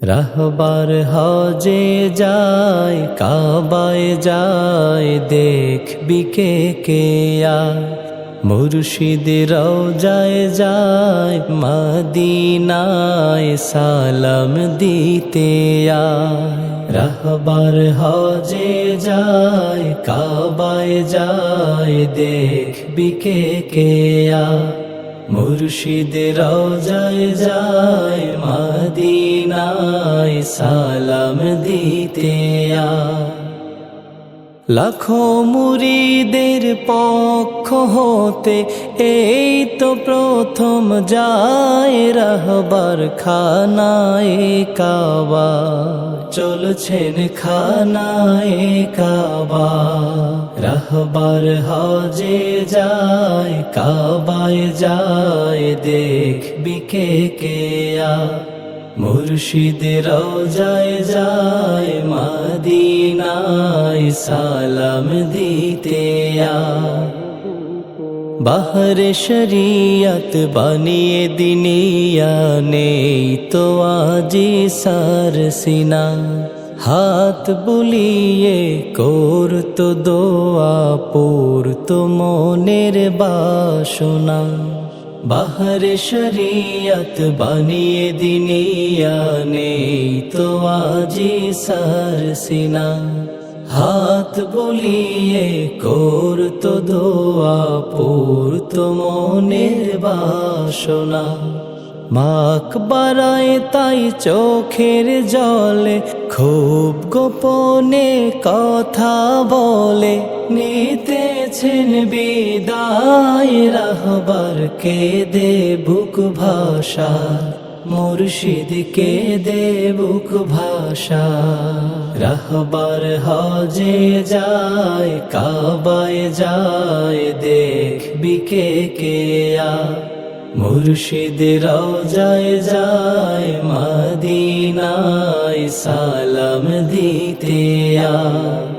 রাহবার হজে যায় কাবায় যায় দেখবি কে কে আয় মুর্শিদ রওজায় যায় মদিনায় সালাম দিতে আয় রাহবার হজে যায় কাবায় যায় দেখবি কে কে আয় মুর্শিদ রওজায় যায় মদিনায় সালাম দিতে আয় লাখো মুরিদের পক্ষ হতে এই তো প্রথম যায় রাহবার খানায় কাবা চলছেন খানায় কাবা রাহবার হজে যায় কাবায় যায় দেখবি কে কে আয় মুর্শিদ রওজায় যায় মদিনায় সালাম দিতে আয় বাহরে শরিয়ত বানিয়ে দিনিয়া নেই তো আজি সারসিনা হাত বুলিয়ে করতো দোয়া পড়তো মনের বাসনা বাহরে শরিয়ত বানিয়ে দিনিয়া নেই তো আজি সারসিনা হাত বুলিয়ে করতো দোয়া পড়তো মনের বাসনা মাক বাড়ায় তাই চোখের জলে খুব গোপনে কথা বলে নিতেছেন বিদায় রাহবার কেঁদে বুক ভাষা মুর্শিদ কেঁদে বুক ভাষা রাহবার হজে যায় কাবায় যায় দেখবি কে কে আয় মুর্শিদ রওজায় যায় মদিনায় সালাম দিতে আয়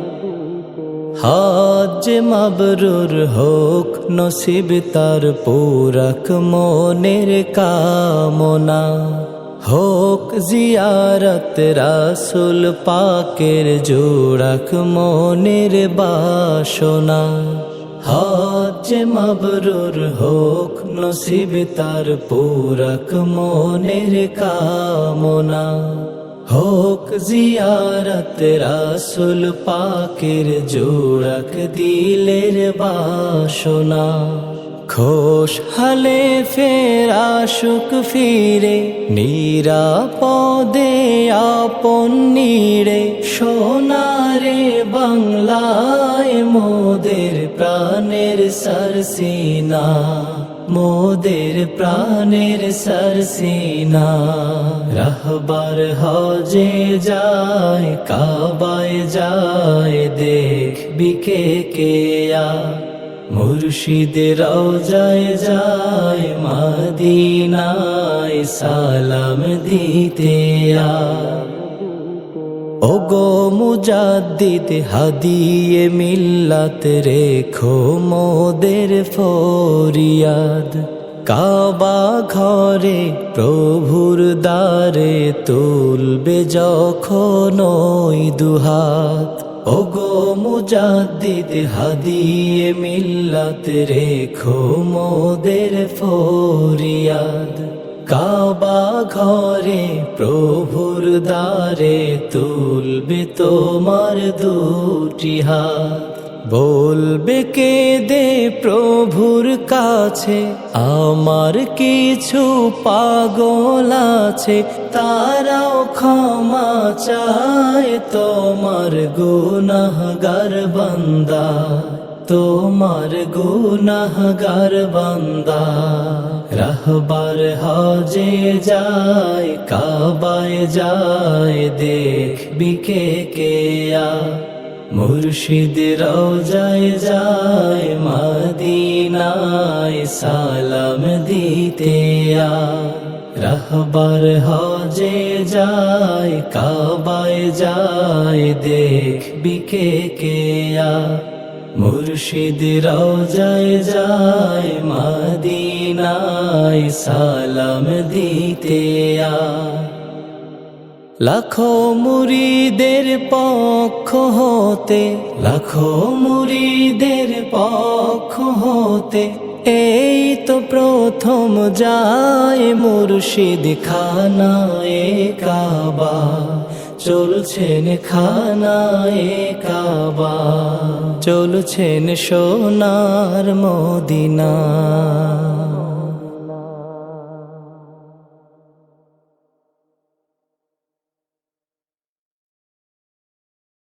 হজ মাবরুর হোক নসিব তার পুরাক মনের কামনা হোক জিয়ারত রাসূল পাকের জোড়াক মনের বাসনা হজ মাবরুর হোক নসিব তার পুরাক মনের কামনা হোক জিয়ারত রাসূল পাকের জোড়াক দিলের বাসনা খোশ হালে ফের আশুক ফিরে নিরাপদে আপন নিড়ে সোনারে বাংলায় মোদের প্রাণের সরসিনা মোদের প্রাণের সরসিনা রাহবার হজে যায় কাবায় যায় দেখবি কে কে আয় মুর্শিদ রওজায় যায় মদিনায় সালাম দিতে আয় ওগো মুজাদ্দিদ হাদিয়ে মিল্লাত রেখো মোদের ফরিয়াদ কাবা ঘরে প্রভুর দ্বারে তুলবে যখন ওই দুহাত ওগো মুজাদ্দিদ হাদিয়ে মিল্লাত রেখো মোদের ফরিয়াদ কাবা ঘরে প্রভুর দ্বারে তুলবে তোমার দুটি হাত বলবে কে দে প্রভুর কাছে আমার কিছু পাগল আছে তারাও ক্ষমা চায় তোমার গুনাহগার বান্দা তোমার গুনাহগার বান্দা রাহবার হজে যায় কাবায় যায় দেখবি কে কে আয় মুর্শিদ রওজায় যায় মদিনায় সালাম দিতে আয় রাহবার হজে যায় কাবায় যায় দেখবি কে কে আয় মুর্শিদ রওজায় যায় মদিনায় সালাম দিতে আয় লাখো মুরিদের পক্ষ হতে, লাখো মুরিদের পক্ষ হতে এই তো প্রথম যায় মুর্শিদ খানায়ে কাবা, চলছেন খানায়ে কাবা, চলছেন সোনার মদিনা।